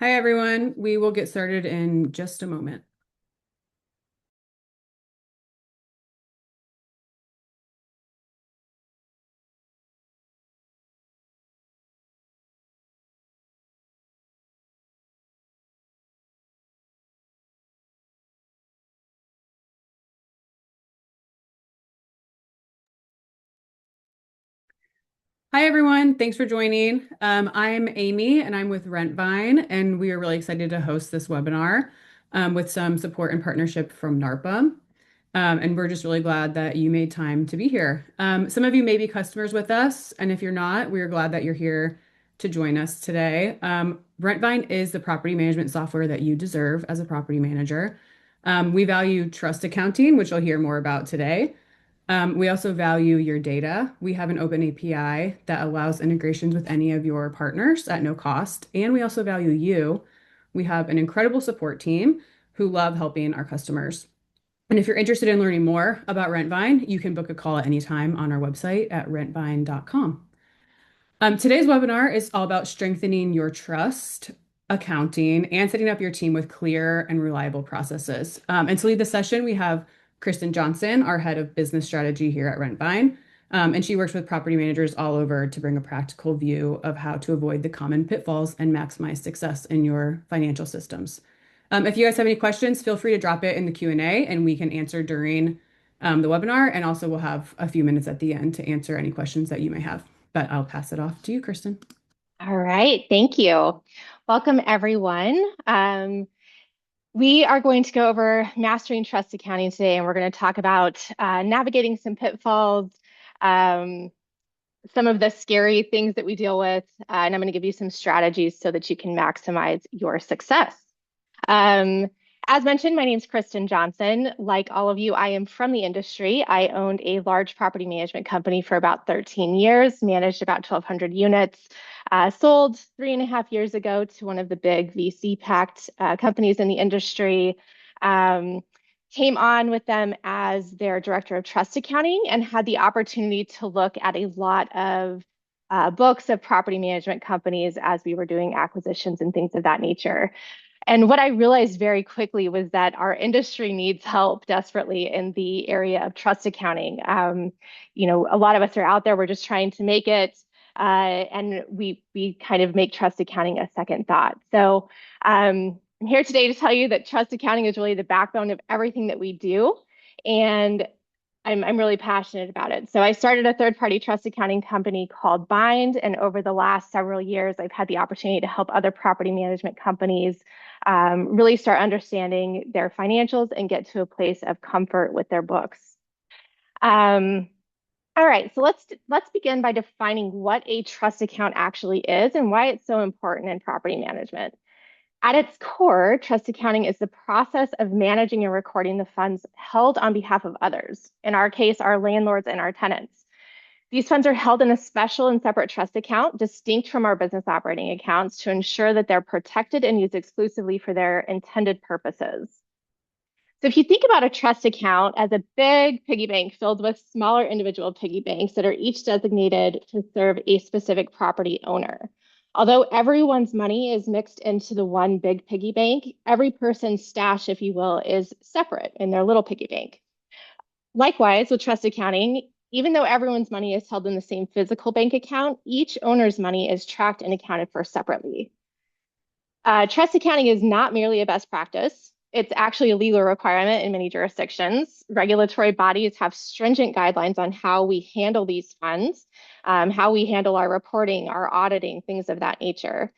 Hi, everyone. We will get started in just a moment. Hi, everyone. Thanks for joining. I'm Amy, and I'm with Rentvine, and we are really excited to host this webinar with some support and partnership from NARPA. And we're just really glad that you made time to be here. Some of you may be customers with us, and if you're not, we're glad that you're here to join us today. Rentvine is the property management software that you deserve as a property manager. We value trust accounting, which you'll hear more about today. We also value your data. We have an open API that allows integrations with any of your partners at no cost. And we also value you. We have an incredible support team who love helping our customers. And if you're interested in learning more about Rentvine, you can book a call at any time on our website at rentvine.com. Today's webinar is all about strengthening your trust, accounting, and setting up your team with clear and reliable processes. And to lead the session, we have Kristin Johnson, our head of business strategy here at Rentvine. And she works with property managers all over to bring a practical view of how to avoid the common pitfalls and maximize success in your financial systems. If you guys have any questions, feel free to drop it in the Q&A and we can answer during the webinar. And also we'll have a few minutes at the end to answer any questions that you may have. But I'll pass it off to you, Kristin. All right, thank you. Welcome, everyone. We are going to go over mastering trust accounting today, and we're going to talk about navigating some pitfalls, um, some of the scary things that we deal with, and I'm going to give you some strategies so that you can maximize your success. Um, as mentioned, my name is Kristin Johnson. Like all of you, I am from the industry. I owned a large property management company for about 13 years, managed about 1,200 units, sold 3.5 years ago to one of the big VC-backed companies in the industry. Came on with them as their director of trust accounting and had the opportunity to look at a lot of books of property management companies as we were doing acquisitions and things of that nature. And what I realized very quickly was that our industry needs help desperately in the area of trust accounting. A lot of us are out there, we're just trying to make it, and we kind of make trust accounting a second thought. So I'm here today to tell you that trust accounting is really the backbone of everything that we do. And I'm really passionate about it. So I started a third-party trust accounting company called Bind, and over the last several years, I've had the opportunity to help other property management companies really start understanding their financials and get to a place of comfort with their books. All right, so let's begin by defining what a trust account actually is and why it's so important in property management. At its core, trust accounting is the process of managing and recording the funds held on behalf of others, in our case, our landlords and our tenants. These funds are held in a special and separate trust account, distinct from our business operating accounts, to ensure that they're protected and used exclusively for their intended purposes. So if you think about a trust account as a big piggy bank filled with smaller individual piggy banks that are each designated to serve a specific property owner. Although everyone's money is mixed into the one big piggy bank, every person's stash, if you will, is separate in their little piggy bank. Likewise, with trust accounting, even though everyone's money is held in the same physical bank account, each owner's money is tracked and accounted for separately. Trust accounting is not merely a best practice. It's actually a legal requirement in many jurisdictions. Regulatory bodies have stringent guidelines on how we handle these funds, how we handle our reporting, our auditing, things of that nature.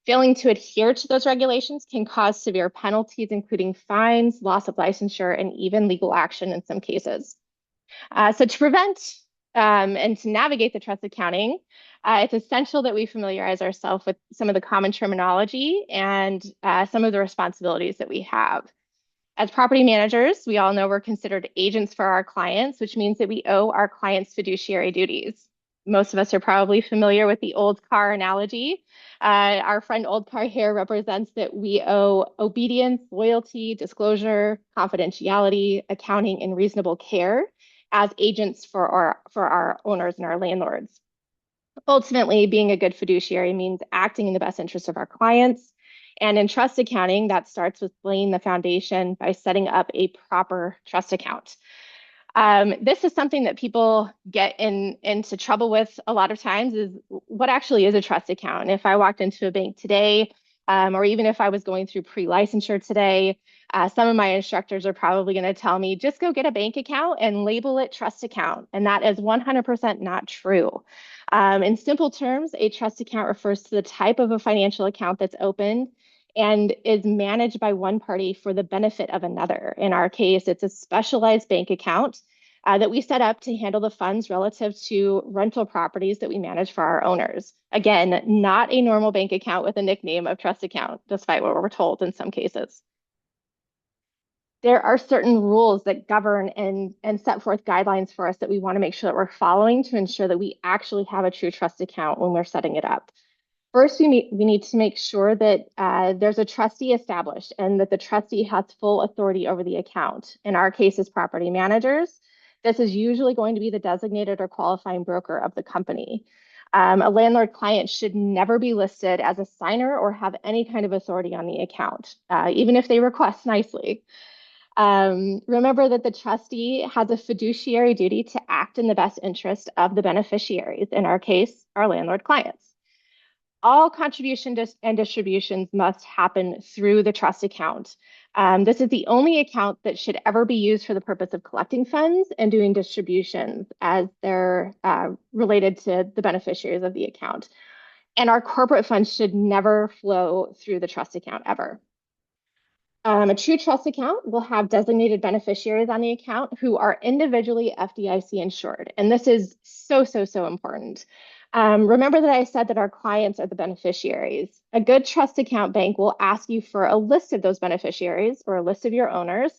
Failing to adhere to those regulations can cause severe penalties, including fines, loss of licensure, and even legal action in some cases. So to prevent and to navigate the trust accounting, it's essential that we familiarize ourselves with some of the common terminology and some of the responsibilities that we have. As property managers, we all know we're considered agents for our clients, which means that we owe our clients fiduciary duties. Most of us are probably familiar with the old car analogy. Our friend old car here represents that we owe obedience, loyalty, disclosure, confidentiality, accounting, and reasonable care as agents for our owners and our landlords. Ultimately, being a good fiduciary means acting in the best interest of our clients And in trust accounting, that starts with laying the foundation by setting up a proper trust account. This is something that people get into trouble with a lot of times is what actually is a trust account. And if I walked into a bank today, or even if I was going through pre-licensure today, some of my instructors are probably going to tell me, just go get a bank account and label it trust account. And that is 100% not true. In simple terms, a trust account refers to the type of a financial account that's opened and is managed by one party for the benefit of another. In our case, it's a specialized bank account that we set up to handle the funds relative to rental properties that we manage for our owners. Again, not a normal bank account with a nickname of trust account, despite what we're told in some cases. There are certain rules that govern and set forth guidelines for us that we want to make sure that we're following to ensure that we actually have a true trust account when we're setting it up. First, we need to make sure that there's a trustee established and that the trustee has full authority over the account. In our case, as property managers, this is usually going to be the designated or qualifying broker of the company. A landlord client should never be listed as a signer or have any kind of authority on the account, even if they request nicely. Remember that the trustee has a fiduciary duty to act in the best interest of the beneficiaries, in our case, our landlord clients. All contributions and distributions must happen through the trust account. This is the only account that should ever be used for the purpose of collecting funds and doing distributions as they're related to the beneficiaries of the account. And our corporate funds should never flow through the trust account ever. A true trust account will have designated beneficiaries on the account who are individually FDIC insured. And this is so, so, so important. Remember that I said that our clients are the beneficiaries. A good trust account bank will ask you for a list of those beneficiaries or a list of your owners,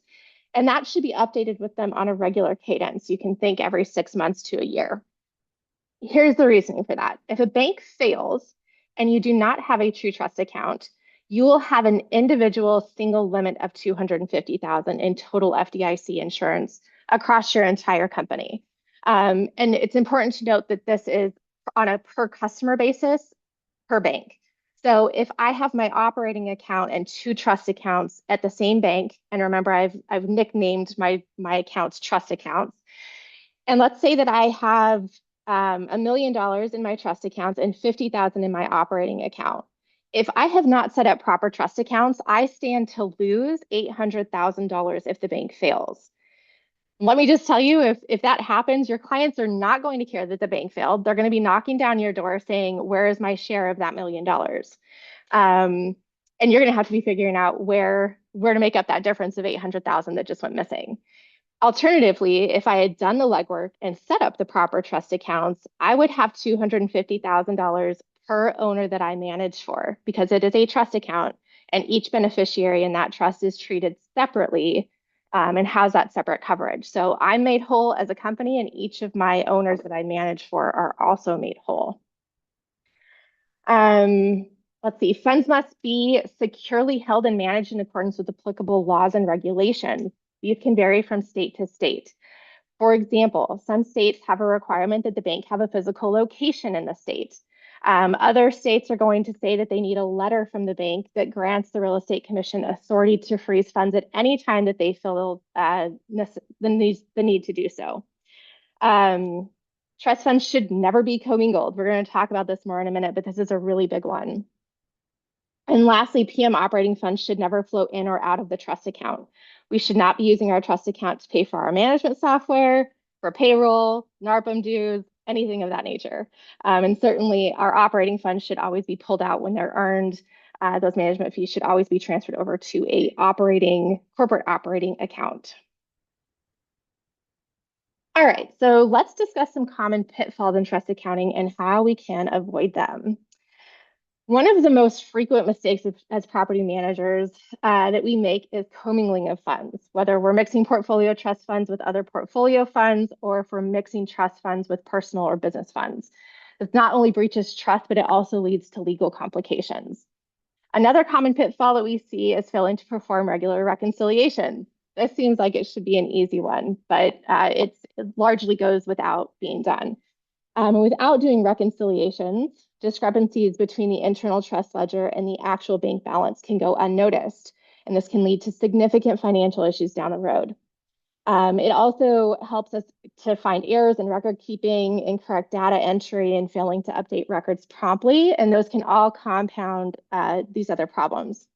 and that should be updated with them on a regular cadence. You can think every 6 months to a year. Here's the reasoning for that. If a bank fails and you do not have a true trust account, you will have an individual single limit of $250,000 in total FDIC insurance across your entire company. And it's important to note that this is on a per customer basis per bank. So if I have my operating account and two trust accounts at the same bank, and remember I've nicknamed my accounts trust accounts, and let's say that I have $1 million in my trust accounts and 50,000 in my operating account. If I have not set up proper trust accounts, I stand to lose $800,000 if the bank fails. Let me just tell you, if that happens, your clients are not going to care that the bank failed. They're going to be knocking down your door saying, where is my share of that $1 million? And you're going to have to be figuring out where to make up that difference of 800,000 that just went missing. Alternatively, if I had done the legwork and set up the proper trust accounts, I would have $250,000 per owner that I manage for because it is a trust account and each beneficiary in that trust is treated separately and has that separate coverage. So I'm made whole as a company and each of my owners that I manage for are also made whole. Let's see, funds must be securely held and managed in accordance with applicable laws and regulations. These can vary from state to state. For example, some states have a requirement that the bank have a physical location in the state. Other states are going to say that they need a letter from the bank that grants the real estate commission authority to freeze funds at any time that they feel the need to do so. Trust funds should never be commingled. We're going to talk about this more in a minute, but this is a really big one. And lastly, PM operating funds should never flow in or out of the trust account. We should not be using our trust account to pay for our management software, for payroll, NARPM dues, anything of that nature. And certainly our operating funds should always be pulled out when they're earned. Those management fees should always be transferred over to a corporate operating account. All right, so let's discuss some common pitfalls in trust accounting and how we can avoid them. One of the most frequent mistakes as property managers that we make is commingling of funds, whether we're mixing portfolio trust funds with other portfolio funds or if we're mixing trust funds with personal or business funds. This not only breaches trust, but it also leads to legal complications. Another common pitfall that we see is failing to perform regular reconciliation. This seems like it should be an easy one, but it largely goes without being done. Without doing reconciliations, discrepancies between the internal trust ledger and the actual bank balance can go unnoticed, and this can lead to significant financial issues down the road. It also helps us to find errors in record keeping, incorrect data entry, and failing to update records promptly, and those can all compound these other problems.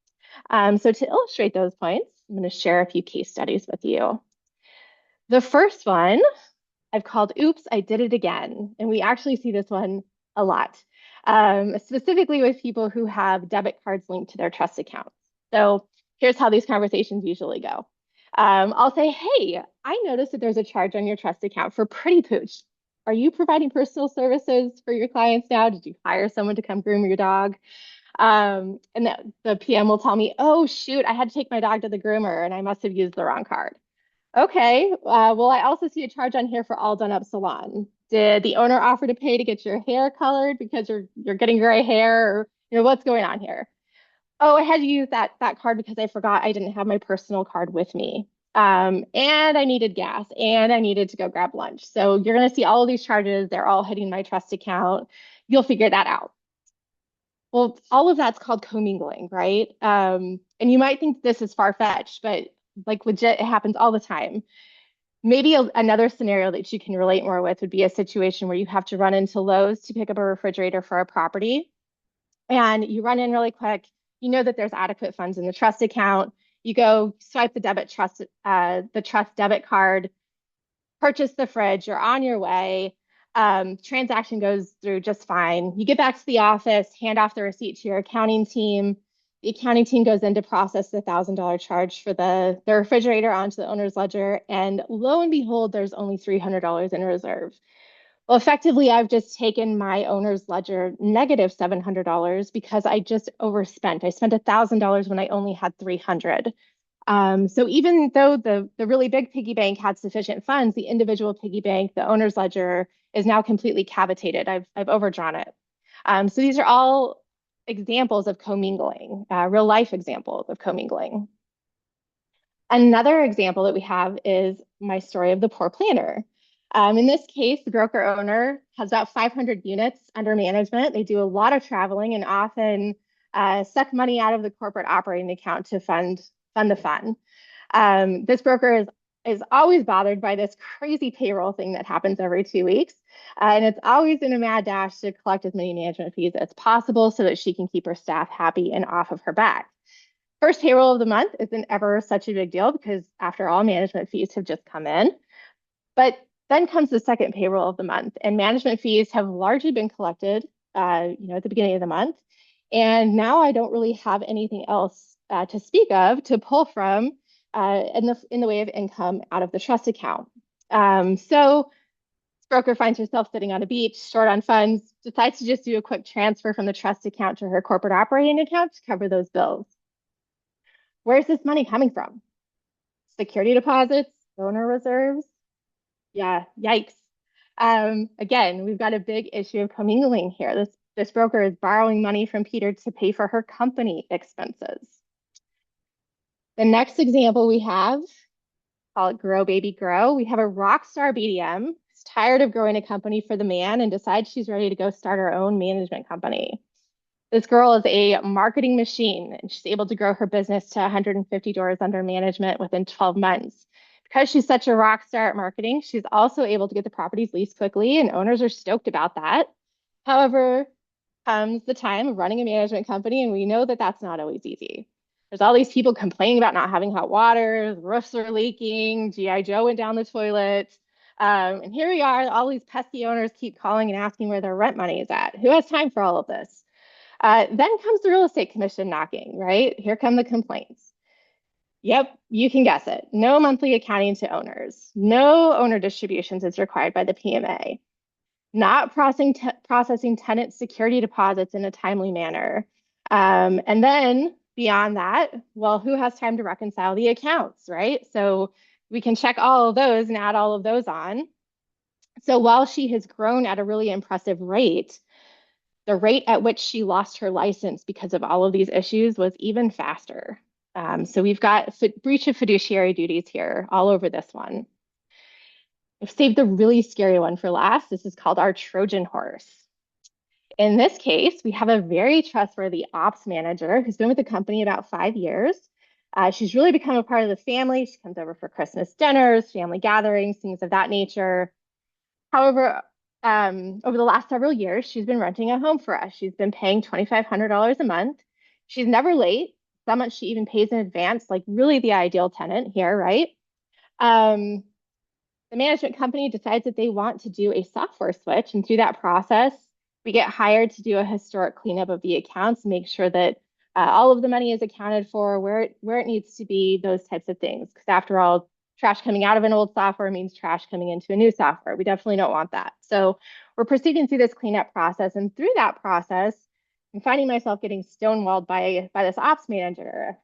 So to illustrate those points, I'm going to share a few case studies with you. The first one I've called Oops, I Did It Again. And we actually see this one a lot, specifically with people who have debit cards linked to their trust accounts. So here's how these conversations usually go. I'll say, hey, I noticed that there's a charge on your trust account for Pretty Pooch. Are you providing personal services for your clients now? Did you hire someone to come groom your dog? And the PM will tell me, oh, shoot, I had to take my dog to the groomer and I must have used the wrong card. Okay, well, I also see a charge on here for All Done Up Salon. Did the owner offer to pay to get your hair colored because you're getting gray hair, or what's going on here? Oh, I had to use that card because I forgot I didn't have my personal card with me. And I needed gas and I needed to go grab lunch. So you're going to see all of these charges. They're all hitting my trust account. You'll figure that out. Well, all of that's called commingling, right? And you might think this is far-fetched, but like legit, it happens all the time. Maybe another scenario that you can relate more with would be a situation where you have to run into Lowe's to pick up a refrigerator for a property. And you run in really quick. You know that there's adequate funds in the trust account. You go swipe the trust debit card, purchase the fridge, you're on your way. Transaction goes through just fine. You get back to the office, hand off the receipt to your accounting team. The accounting team goes in to process the $1,000 charge for the refrigerator onto the owner's ledger. And lo and behold, there's only $300 in reserve. Well, effectively, I've just taken my owner's ledger negative $700 because I just overspent. I spent $1,000 when I only had 300. So even though the really big piggy bank had sufficient funds, the individual piggy bank, the owner's ledger, is now completely cavitated. I've overdrawn it. So these are all examples of commingling, real life examples of commingling. Another example that we have is my story of the poor planner. In this case, the broker owner has about 500 units under management. They do a lot of traveling and often suck money out of the corporate operating account to fund the fund. This broker is always bothered by this crazy payroll thing that happens every 2 weeks. And it's always in a mad dash to collect as many management fees as possible so that she can keep her staff happy and off of her back. First payroll of the month isn't ever such a big deal because after all, management fees have just come in. But then comes the second payroll of the month, and management fees have largely been collected, at the beginning of the month. And now I don't really have anything else to speak of to pull from in the way of income out of the trust account. So this broker finds herself sitting on a beach, short on funds, decides to just do a quick transfer from the trust account to her corporate operating account to cover those bills. Where's this money coming from? Security deposits, donor reserves? Yeah, yikes. Again, we've got a big issue of commingling here. This broker is borrowing money from Peter to pay for her company expenses. The next example we have, call it Grow Baby Grow. We have a rock star BDM who's tired of growing a company for the man and decides she's ready to go start her own management company. This girl is a marketing machine, and she's able to grow her business to 150 doors under management within 12 months. Because she's such a rock star at marketing, she's also able to get the properties leased quickly, and owners are stoked about that. However, comes the time of running a management company, and we know that that's not always easy. There's all these people complaining about not having hot water, roofs are leaking, G.I. Joe went down the toilet. And here we are, all these pesky owners keep calling and asking where their rent money is at. Who has time for all of this? Then comes the real estate commission knocking, right? Here come the complaints. Yep, you can guess it. No monthly accounting to owners. No owner distributions is required by the PMA. Not processing tenant security deposits in a timely manner. And then beyond that, well, who has time to reconcile the accounts, right? So we can check all of those and add all of those on. So while she has grown at a really impressive rate, the rate at which she lost her license because of all of these issues was even faster. So we've got breach of fiduciary duties here all over this one. I've saved the really scary one for last. This is called our Trojan horse. In this case, we have a very trustworthy ops manager who's been with the company about 5 years. She's really become a part of the family. She comes over for Christmas dinners, family gatherings, things of that nature. However, over the last several years, she's been renting a home for us. She's been paying $2,500 a month. She's never late. So much she even pays in advance, like really the ideal tenant here, right? Um, the management company decides that they want to do a software switch. And through that process, we get hired to do a historic cleanup of the accounts, make sure that all of the money is accounted for, where it needs to be, those types of things. Because after all, trash coming out of an old software means trash coming into a new software. We definitely don't want that. So we're proceeding through this cleanup process. And through that process, I'm finding myself getting stonewalled by this ops manager.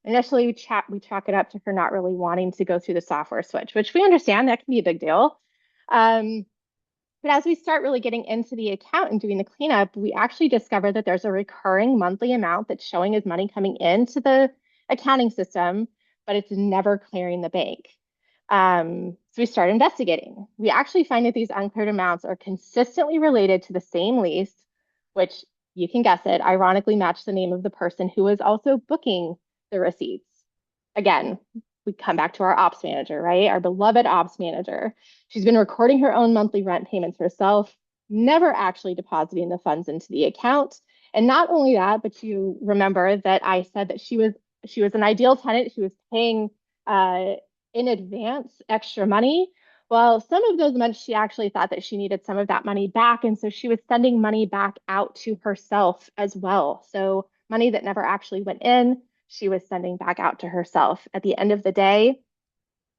Initially, we chalk it up to her not really wanting to go through the software switch, which we understand that can be a big deal. Um, but as we start really getting into the account and doing the cleanup, we actually discover that there's a recurring monthly amount that's showing as money coming into the accounting system, but it's never clearing the bank. So we start investigating. We actually find that these uncleared amounts are consistently related to the same lease, which you can guess it, ironically match the name of the person who was also booking the receipts. Again, we come back to our ops manager, right? Our beloved ops manager. She's been recording her own monthly rent payments herself, never actually depositing the funds into the account. And not only that, but you remember that I said that she was an ideal tenant. She was paying in advance extra money. Well, some of those months she actually thought that she needed some of that money back. And so she was sending money back out to herself as well. So money that never actually went in, she was sending back out to herself. At the end of the day,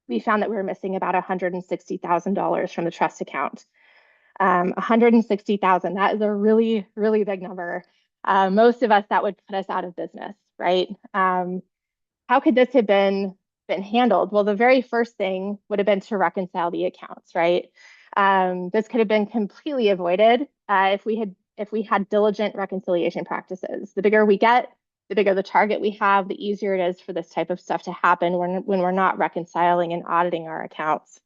we found that we were missing about $160,000 from the trust account. 160,000, that is a really, really big number. Most of us, that would put us out of business, right? How could this have been handled? Well, the very first thing would have been to reconcile the accounts, right? This could have been completely avoided if we had diligent reconciliation practices. The bigger we get, the bigger the target we have, the easier it is for this type of stuff to happen when we're not reconciling and auditing our accounts.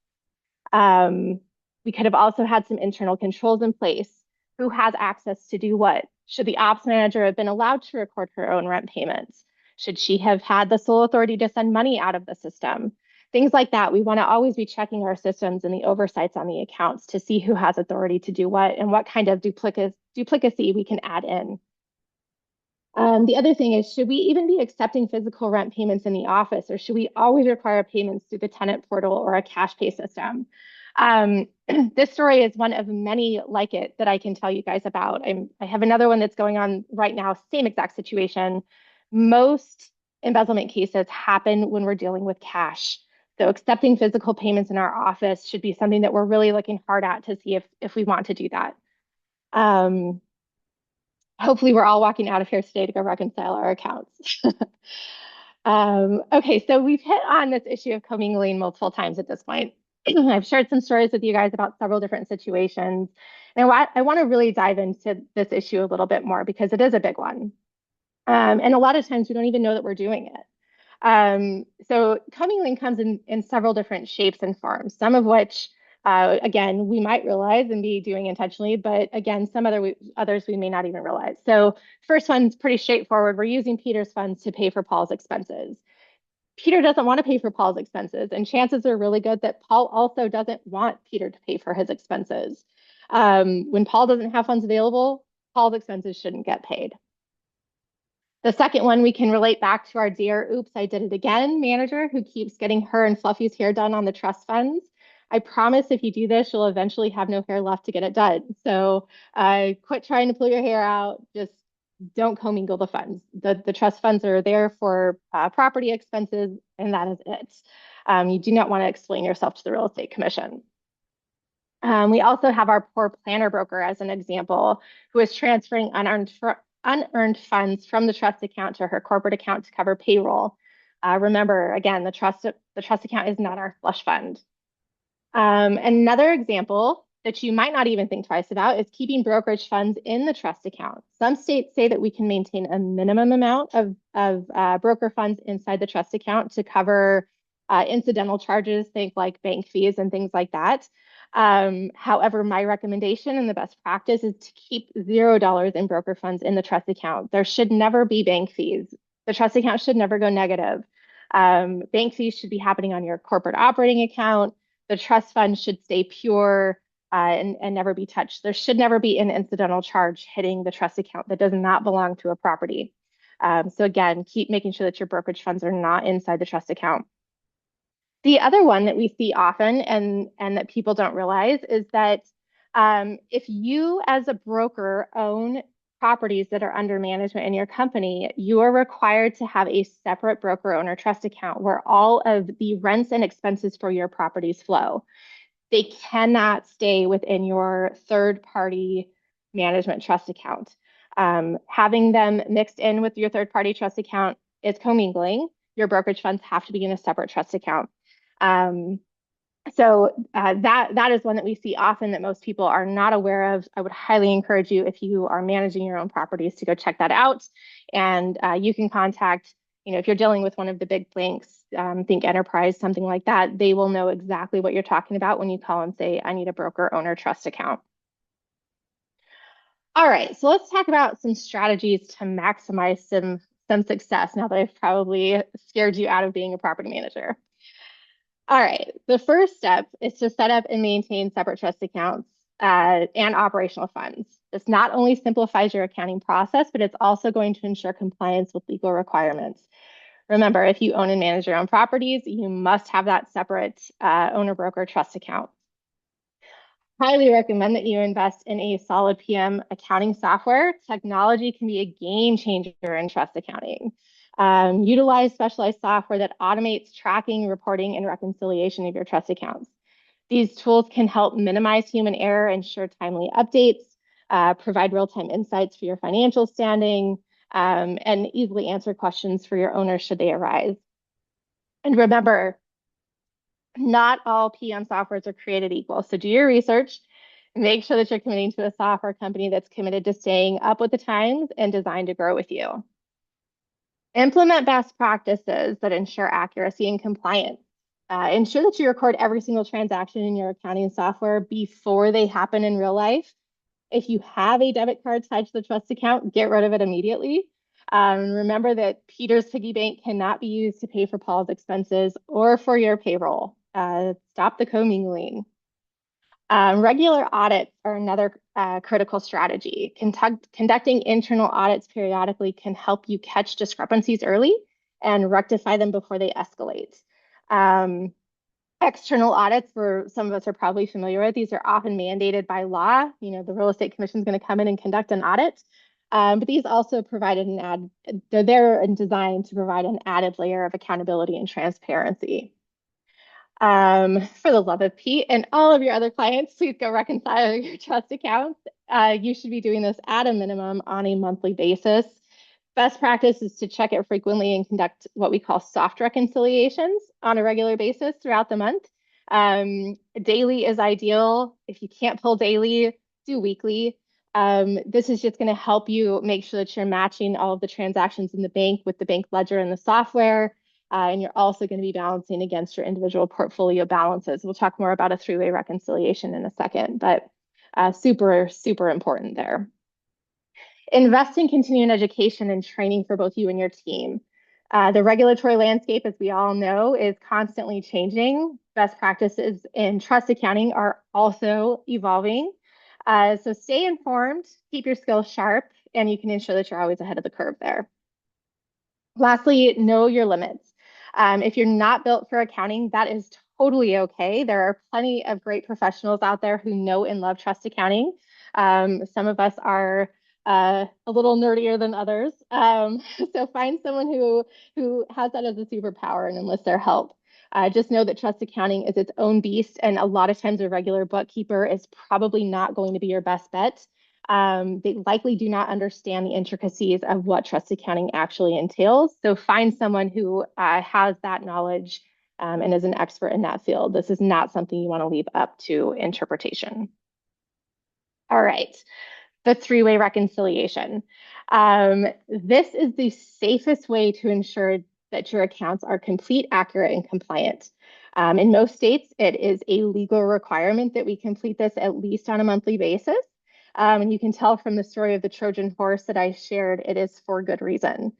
Um, we could have also had some internal controls in place. Who has access to do what? Should the ops manager have been allowed to record her own rent payments? Should she have had the sole authority to send money out of the system? Things like that. We want to always be checking our systems and the oversights on the accounts to see who has authority to do what and what kind of duplicacy we can add in. The other thing is, should we even be accepting physical rent payments in the office, or should we always require payments through the tenant portal or a cash pay system? This story is one of many like it that I can tell you guys about. I have another one that's going on right now, same exact situation. Most embezzlement cases happen when we're dealing with cash. So accepting physical payments in our office should be something that we're really looking hard at to see if we want to do that. Um, Hopefully we're all walking out of here today to go reconcile our accounts. Okay, so we've hit on this issue of commingling multiple times at this point. I've shared some stories with you guys about several different situations. And I want to really dive into this issue a little bit more because it is a big one. And a lot of times we don't even know that we're doing it. So commingling comes in several different shapes and forms, some of which, again, we might realize and be doing intentionally, but again, others we may not even realize. So first one's pretty straightforward. We're using Peter's funds to pay for Paul's expenses. Peter doesn't want to pay for Paul's expenses, and chances are really good that Paul also doesn't want Peter to pay for his expenses. When Paul doesn't have funds available, Paul's expenses shouldn't get paid. The second one we can relate back to our dear oops, I did it again manager who keeps getting her and Fluffy's hair done on the trust funds. I promise if you do this, you'll eventually have no hair left to get it done. So quit trying to pull your hair out. Just don't commingle the funds. The trust funds are there for property expenses, and that is it. You do not want to explain yourself to the real estate commission. We also have our poor planner broker as an example, who is transferring unearned funds from the trust account to her corporate account to cover payroll. Remember, again, the trust account is not our flush fund. Another example that you might not even think twice about is keeping brokerage funds in the trust account. Some states say that we can maintain a minimum amount of broker funds inside the trust account to cover incidental charges, think like bank fees and things like that. However, my recommendation and the best practice is to keep $0 in broker funds in the trust account. There should never be bank fees. The trust account should never go negative. Bank fees should be happening on your corporate operating account. The trust fund should stay pure and never be touched. There should never be an incidental charge hitting the trust account that does not belong to a property. So again, keep making sure that your brokerage funds are not inside the trust account. The other one that we see often and that people don't realize is that if you as a broker own properties that are under management in your company, you are required to have a separate broker owner trust account where all of the rents and expenses for your properties flow. They cannot stay within your third party management trust account. Having them mixed in with your third party trust account is commingling. Your brokerage funds have to be in a separate trust account. Um, that is one that we see often that most people are not aware of. I would highly encourage you, if you are managing your own properties, to go check that out. And you can contact, if you're dealing with one of the big banks, think Enterprise, something like that, they will know exactly what you're talking about when you call and say, I need a broker owner trust account. All right, so let's talk about some strategies to maximize some success now that I've probably scared you out of being a property manager. All right, the first step is to set up and maintain separate trust accounts and operational funds. This not only simplifies your accounting process, but it's also going to ensure compliance with legal requirements. Remember, if you own and manage your own properties, you must have that separate owner broker trust account. Highly recommend that you invest in a solid PM accounting software. Technology can be a game changer in trust accounting. Utilize specialized software that automates tracking, reporting, and reconciliation of your trust accounts. These tools can help minimize human error, ensure timely updates, provide real-time insights for your financial standing, and easily answer questions for your owners should they arise. And remember, not all PM softwares are created equal. So do your research. Make sure that you're committing to a software company that's committed to staying up with the times and designed to grow with you. Implement best practices that ensure accuracy and compliance. Ensure that you record every single transaction in your accounting software before they happen in real life. If you have a debit card tied to the trust account, get rid of it immediately. Remember that Peter's piggy bank cannot be used to pay for Paul's expenses or for your payroll. Stop the commingling. Regular audits are another critical strategy. Conducting internal audits periodically can help you catch discrepancies early and rectify them before they escalate. External audits, for some of us are probably familiar with, these are often mandated by law. The Real Estate Commission is going to come in and conduct an audit. But these also they're there and designed to provide an added layer of accountability and transparency. For the love of Pete and all of your other clients, please go reconcile your trust accounts. You should be doing this at a minimum on a monthly basis. Best practice is to check it frequently and conduct what we call soft reconciliations on a regular basis throughout the month. Daily is ideal. If you can't pull daily, do weekly. This is just going to help you make sure that you're matching all of the transactions in the bank with the bank ledger and the software. And you're also going to be balancing against your individual portfolio balances. We'll talk more about a three-way reconciliation in a second, but super, super important there. Invest in continuing education and training for both you and your team. The regulatory landscape, as we all know, is constantly changing. Best practices in trust accounting are also evolving. So stay informed, keep your skills sharp, and you can ensure that you're always ahead of the curve there. Lastly, know your limits. If you're not built for accounting, that is totally okay. There are plenty of great professionals out there who know and love trust accounting. Some of us are a little nerdier than others. So find someone who has that as a superpower and enlist their help. Just know that trust accounting is its own beast, and a lot of times a regular bookkeeper is probably not going to be your best bet. They likely do not understand the intricacies of what trust accounting actually entails. So find someone who has that knowledge and is an expert in that field. This is not something you want to leave up to interpretation. All right, the three-way reconciliation. This is the safest way to ensure that your accounts are complete, accurate, and compliant. In most states, it is a legal requirement that we complete this at least on a monthly basis. And you can tell from the story of the Trojan horse that I shared, it is for good reason.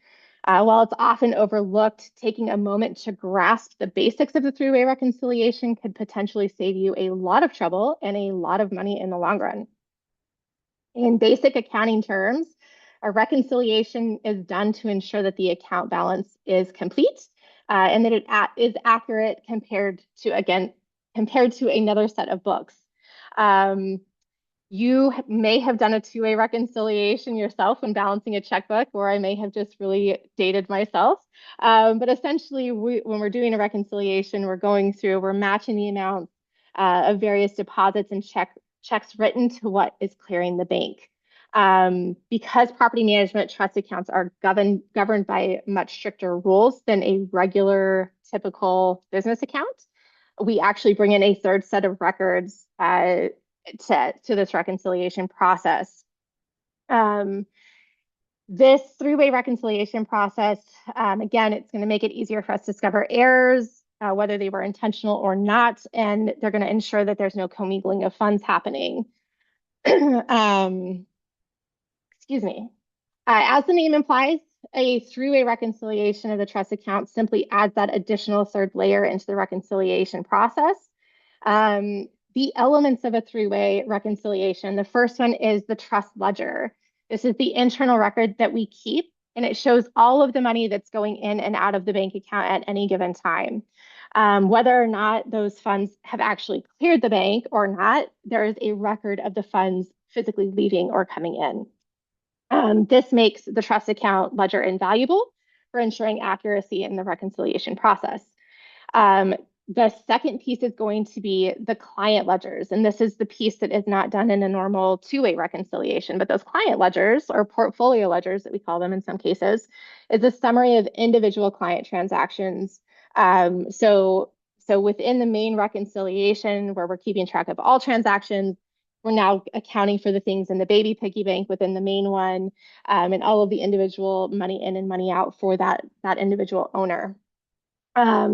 While it's often overlooked, taking a moment to grasp the basics of the three-way reconciliation could potentially save you a lot of trouble and a lot of money in the long run. In basic accounting terms, a reconciliation is done to ensure that the account balance is complete and that it is accurate compared to another set of books. Um, you may have done a two-way reconciliation yourself when balancing a checkbook, or I may have just really dated myself. But essentially, when we're doing a reconciliation, we're matching the amounts of various deposits and checks written to what is clearing the bank. Because property management trust accounts are governed by much stricter rules than a regular typical business account, we actually bring in a third set of records to this reconciliation process. Um, this three-way reconciliation process, again, it's going to make it easier for us to discover errors, whether they were intentional or not, and they're going to ensure that there's no commingling of funds happening. Excuse me. As the name implies, a three-way reconciliation of the trust account simply adds that additional third layer into the reconciliation process. The elements of a three-way reconciliation, the first one is the trust ledger. This is the internal record that we keep, and it shows all of the money that's going in and out of the bank account at any given time. Whether or not those funds have actually cleared the bank or not, there is a record of the funds physically leaving or coming in. This makes the trust account ledger invaluable for ensuring accuracy in the reconciliation process. The second piece is going to be the client ledgers, and this is the piece that is not done in a normal two-way reconciliation, but those client ledgers, or portfolio ledgers that we call them in some cases, is a summary of individual client transactions. So within the main reconciliation, where we're keeping track of all transactions, we're now accounting for the things in the baby piggy bank within the main one, and all of the individual money in and money out for that individual owner.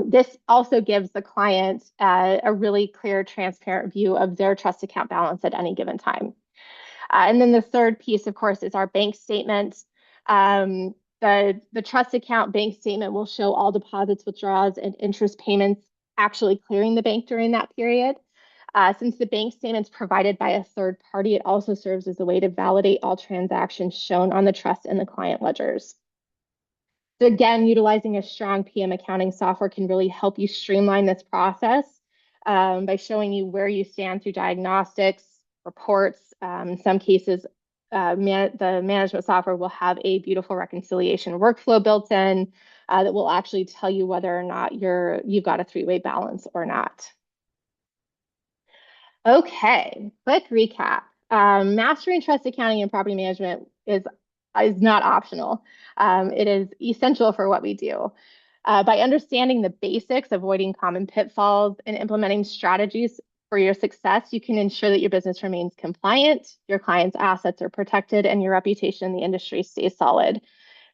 This also gives the client a really clear, transparent view of their trust account balance at any given time. And then the third piece, of course, is our bank statement. The trust account bank statement will show all deposits, withdrawals, and interest payments actually clearing the bank during that period. Since the bank statement is provided by a third party, it also serves as a way to validate all transactions shown on the trust and the client ledgers. So again, utilizing a strong PM accounting software can really help you streamline this process by showing you where you stand through diagnostics, reports. In some cases, the management software will have a beautiful reconciliation workflow built in that will actually tell you whether or not you've got a three-way balance or not. Okay, quick recap. Mastering trust accounting and property management is not optional. It is essential for what we do. By understanding the basics, avoiding common pitfalls, and implementing strategies for your success, you can ensure that your business remains compliant, your clients' assets are protected, and your reputation in the industry stays solid.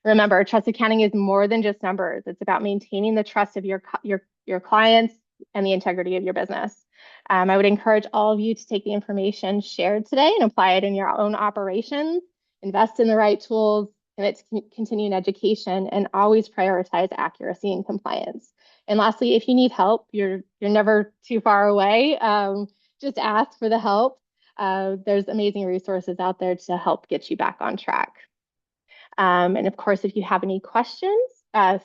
Remember, trust accounting is more than just numbers. It's about maintaining the trust of your clients and the integrity of your business. I would encourage all of you to take the information shared today and apply it in your own operations, invest in the right tools, and its continuing education, and always prioritize accuracy and compliance. And lastly, if you need help, you're never too far away. Just ask for the help. There's amazing resources out there to help get you back on track. And of course, if you have any questions,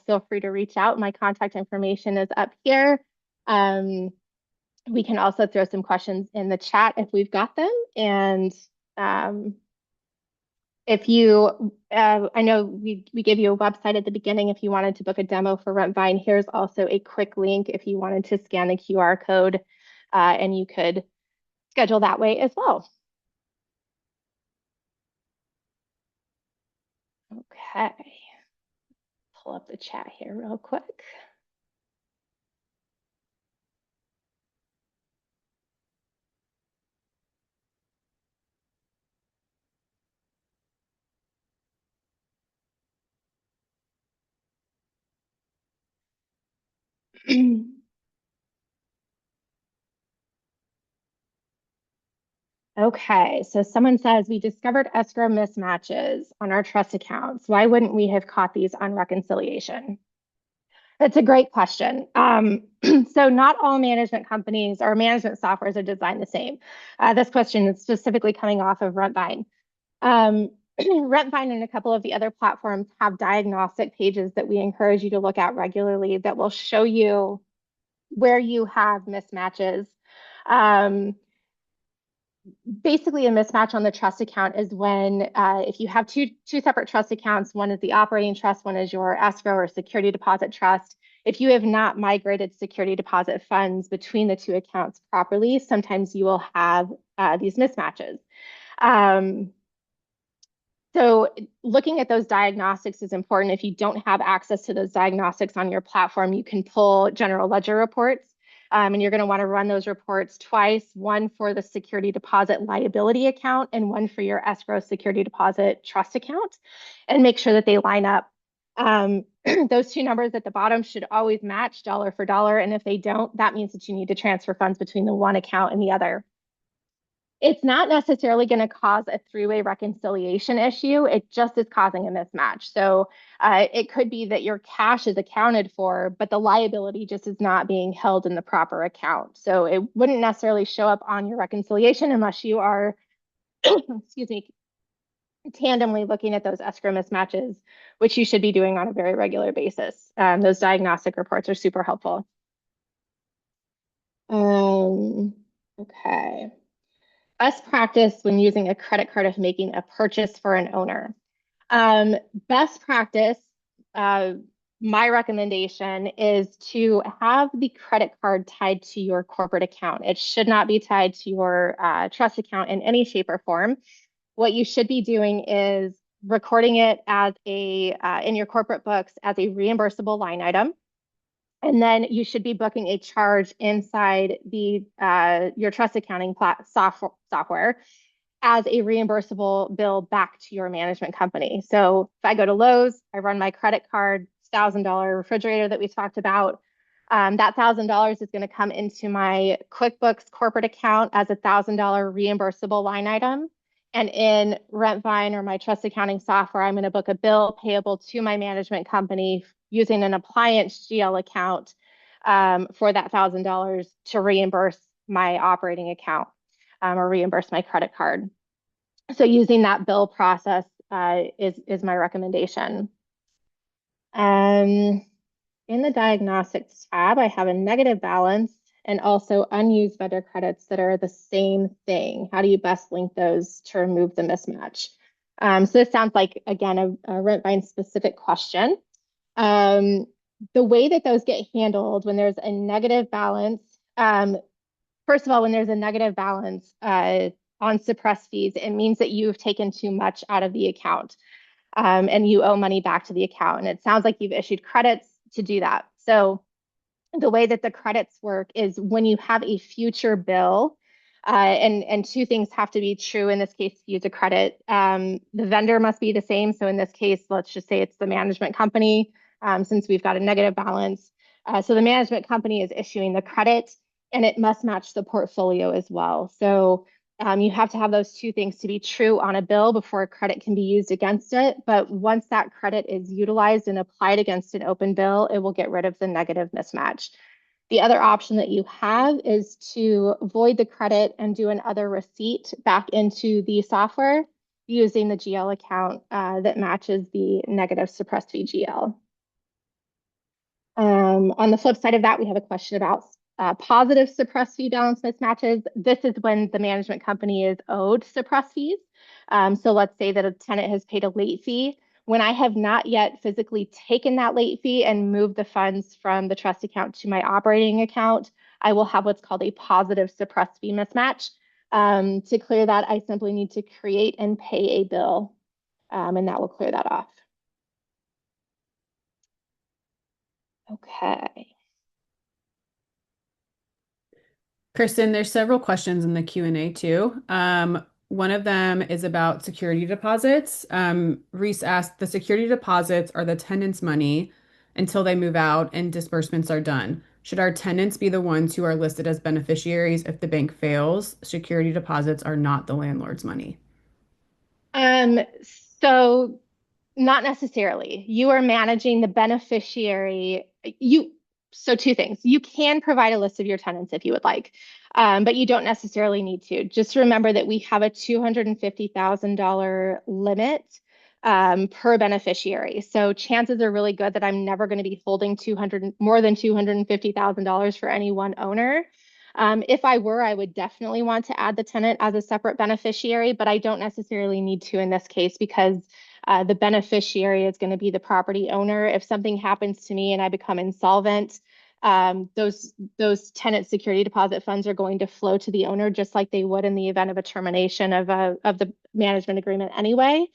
feel free to reach out. My contact information is up here. We can also throw some questions in the chat if we've got them. And I know we gave you a website at the beginning if you wanted to book a demo for Rentvine. Here's also a quick link if you wanted to scan the QR code and you could schedule that way as well. Okay, pull up the chat here real quick. Okay, so someone says we discovered escrow mismatches on our trust accounts. Why wouldn't we have caught these on reconciliation? That's a great question. So not all management companies or management softwares are designed the same. This question is specifically coming off of Rentvine. Um, Rentvine and a couple of the other platforms have diagnostic pages that we encourage you to look at regularly that will show you where you have mismatches. Um, Basically, a mismatch on the trust account is when if you have two separate trust accounts, one is the operating trust, one is your escrow or security deposit trust. If you have not migrated security deposit funds between the two accounts properly, sometimes you will have these mismatches. Um, so looking at those diagnostics is important. If you don't have access to those diagnostics on your platform, you can pull general ledger reports. And you're going to want to run those reports twice, one for the security deposit liability account and one for your escrow security deposit trust account, and make sure that they line up. Those two numbers at the bottom should always match dollar for dollar. And if they don't, that means that you need to transfer funds between the one account and the other. It's not necessarily going to cause a three-way reconciliation issue. It just is causing a mismatch. So it could be that your cash is accounted for, but the liability just is not being held in the proper account. So it wouldn't necessarily show up on your reconciliation unless you are, excuse me, tandemly looking at those escrow mismatches, which you should be doing on a very regular basis. Those diagnostic reports are super helpful. Um, okay. Best practice when using a credit card if making a purchase for an owner. Um, Best practice, uh, my recommendation is to have the credit card tied to your corporate account. It should not be tied to your trust account in any shape or form. What you should be doing is recording it as in your corporate books as a reimbursable line item. And then you should be booking a charge inside the your trust accounting software as a reimbursable bill back to your management company. So if I go to Lowe's, I run my credit card, $1,000 refrigerator that we talked about. That $1,000 is going to come into my QuickBooks corporate account as a $1,000 reimbursable line item. And in Rentvine or my trust accounting software, I'm going to book a bill payable to my management company using an appliance GL account for that $1,000 to reimburse my operating account or reimburse my credit card. So using that bill process is my recommendation. Um, in the diagnostics tab, I have a negative balance and also unused vendor credits that are the same thing. How do you best link those to remove the mismatch? So this sounds like, again, a Rentvine specific question. Um, the way that those get handled when there's a negative balance, first of all, when there's a negative balance on suppressed fees, it means that you've taken too much out of the account and you owe money back to the account. And it sounds like you've issued credits to do that. So the way that the credits work is when you have a future bill, and two things have to be true in this case to use a credit. The vendor must be the same. So in this case, let's just say it's the management company, since we've got a negative balance. So the management company is issuing the credit, and it must match the portfolio as well. So you have to have those two things to be true on a bill before a credit can be used against it. But once that credit is utilized and applied against an open bill, it will get rid of the negative mismatch. The other option that you have is to void the credit and do an other receipt back into the software using the GL account that matches the negative suppressed fee GL. On the flip side of that, we have a question about positive suppressed fee balance mismatches. This is when the management company is owed suppressed fees. So let's say that a tenant has paid a late fee. When I have not yet physically taken that late fee and moved the funds from the trust account to my operating account, I will have what's called a positive suppressed fee mismatch. To clear that, I simply need to create and pay a bill, and that will clear that off. Okay. Kristen, there's several questions in the Q&A too. One of them is about security deposits. Reese asked, the security deposits are the tenant's money. until they move out and disbursements are done. Should our tenants be the ones who are listed as beneficiaries if the bank fails? Security deposits are not the landlord's money. Um, so not necessarily. You are managing the beneficiary. So two things. You can provide a list of your tenants if you would like, but you don't necessarily need to. Just remember that we have a $250,000 limit per beneficiary. So chances are really good that I'm never going to be holding more than $250,000 for any one owner. If I were, I would definitely want to add the tenant as a separate beneficiary, but I don't necessarily need to in this case because the beneficiary is going to be the property owner. If something happens to me and I become insolvent, those tenant security deposit funds are going to flow to the owner just like they would in the event of a termination of the management agreement anyway.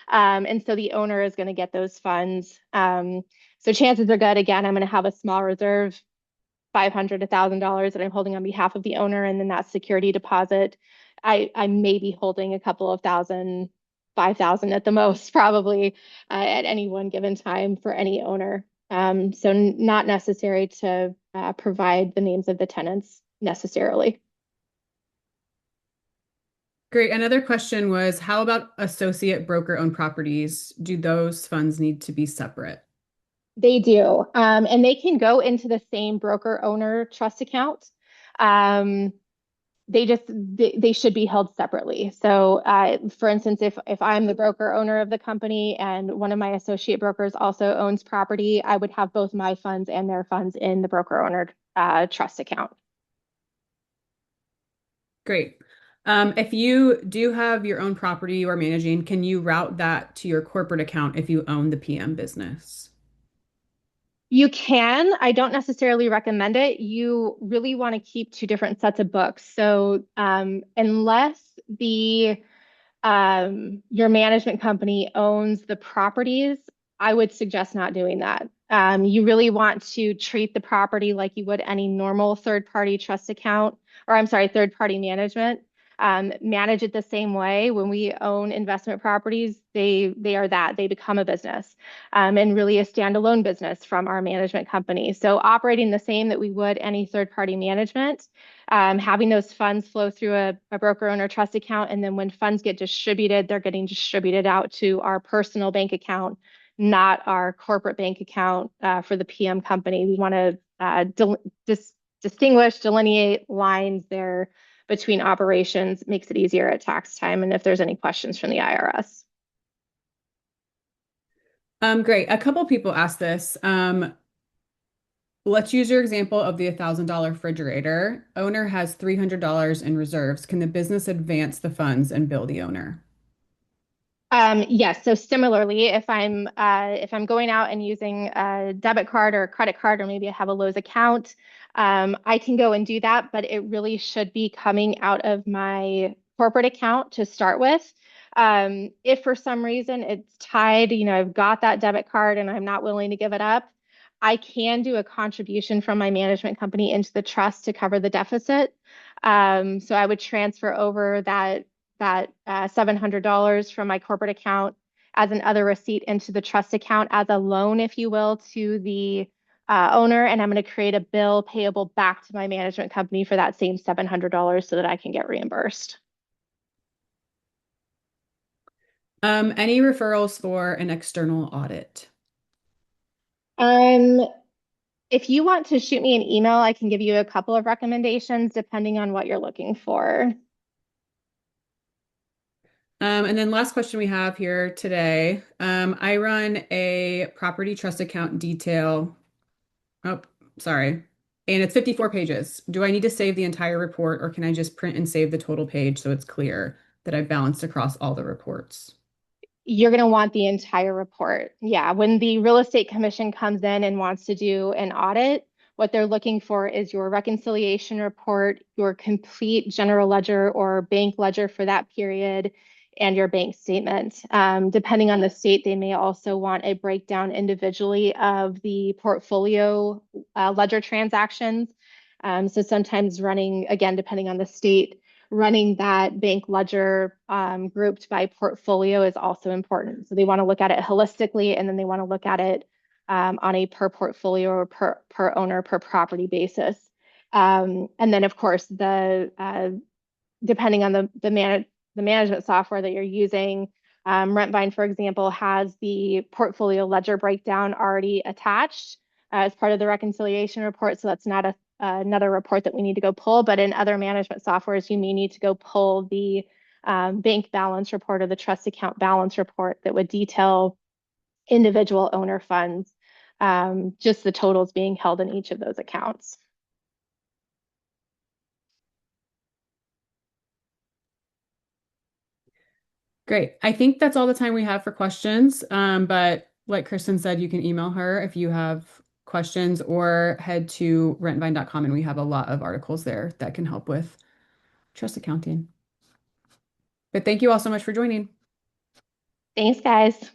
And so the owner is going to get those funds. So chances are good, again, I'm going to have a small reserve, 500, $1,000 that I'm holding on behalf of the owner, and then that security deposit, I may be holding a couple of thousand, 5,000 at the most, probably at any one given time for any owner. So not necessary to provide the names of the tenants necessarily. Great. Another question was, how about associate broker-owned properties? Do those funds need to be separate? They do, and they can go into the same broker owner trust account. Um, they should be held separately. So, for instance, if I'm the broker owner of the company and one of my associate brokers also owns property, I would have both my funds and their funds in the broker owner trust account. Great. If you do have your own property you are managing, can you route that to your corporate account if you own the PM business? You can. I don't necessarily recommend it. You really want to keep two different sets of books. So, unless the your management company owns the properties, I would suggest not doing that. You really want to treat the property like you would any normal third-party trust account, or I'm sorry, third-party management. Manage it the same way. When we own investment properties, they are that they become a business, and really a standalone business from our management company. So operating the same that we would any third-party management, having those funds flow through a broker owner trust account. And then when funds get distributed, they're getting distributed out to our personal bank account, not our corporate bank account for the PM company. We want to distinguish, delineate lines there between operations, makes it easier at tax time. And if there's any questions from the IRS. Great. A couple people asked this. Let's use your example of the $1,000 refrigerator. Owner has $300 in reserves. Can the business advance the funds and bill the owner? Yes. So similarly, if I'm going out and using a debit card or a credit card, or maybe I have a Lowe's account, I can go and do that, but it really should be coming out of my corporate account to start with. If for some reason it's tied, I've got that debit card and I'm not willing to give it up, I can do a contribution from my management company into the trust to cover the deficit. So I would transfer over that $700 from my corporate account as an other receipt into the trust account as a loan, if you will, to the owner. And I'm going to create a bill payable back to my management company for that same $700 so that I can get reimbursed. Any referrals for an external audit? Um, if you want to shoot me an email, I can give you a couple of recommendations depending on what you're looking for. And then last question we have here today. I run a property trust account detail. Oh, sorry. And it's 54 pages. Do I need to save the entire report or can I just print and save the total page so it's clear that I've balanced across all the reports? You're going to want the entire report. Yeah, when the real estate commission comes in and wants to do an audit, what they're looking for is your reconciliation report, your complete general ledger or bank ledger for that period, and your bank statement. Depending on the state, they may also want a breakdown individually of the portfolio ledger transactions. So sometimes running, again, depending on the state, running that bank ledger grouped by portfolio is also important. So they want to look at it holistically and then they want to look at it on a per portfolio or per owner per property basis. And then, of course, depending on the management software that you're using, Rentvine, for example, has the portfolio ledger breakdown already attached as part of the reconciliation report. So that's not another report that we need to go pull. But in other management softwares, you may need to go pull the bank balance report or the trust account balance report that would detail individual owner funds, just the totals being held in each of those accounts. Great. I think that's all the time we have for questions. But like Kristen said, you can email her if you have questions or head to rentvine.com and we have a lot of articles there that can help with trust accounting. But thank you all so much for joining. Thanks, guys.